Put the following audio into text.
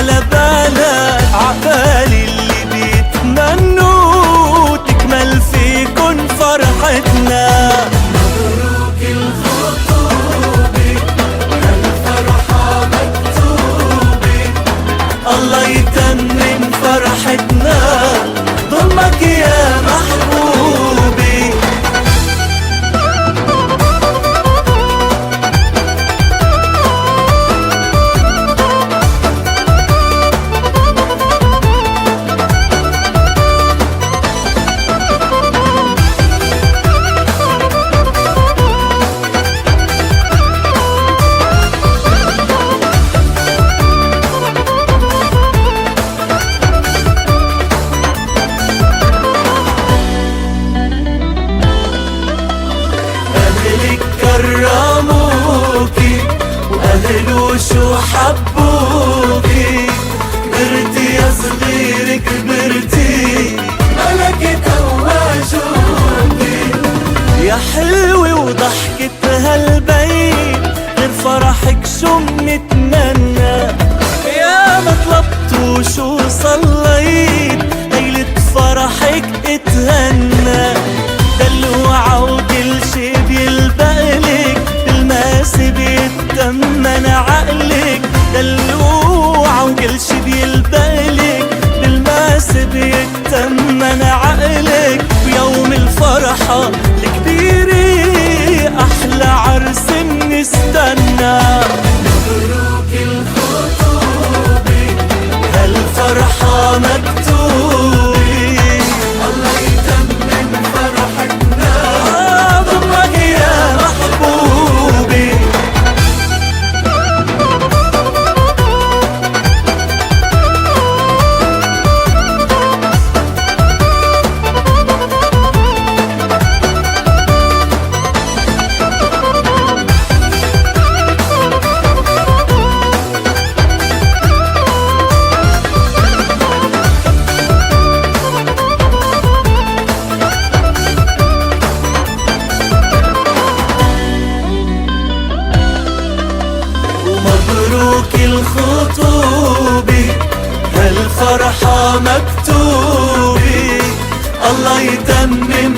على بالك، عقبالي اللي بيتمنوا تكمل فيكن فرحتنا. مبروك الخطوبة هالفرحة مكتوبة، الله يتمم فرحتنا ضمك يا محبوبي. كرموكي وأهله شو حبوكي، كبرتي يا صغير كبرتي، ملكة أواجوكي. يا حلوة وضحكة هالبيت، غير فرحك شو منتمنى. يا ما طلبت وشو صليت، ليلة فرحك اتهنى. دلوعة وكل شي بيلبقلك، بالماس بيتمن عقلك. دلوعة وكل شي بيلبقلك، بالماس بيتمن عقلك. ويوم الفرحة الكبيرة أحلى عرس بنستنى. مبروك الخطوبة هالفرحة مكتوبة، الله يتمم فرحتنا ضمك يا محبوبي. مبروك الخطوبة هالفرحة مكتوبة، الله يتمم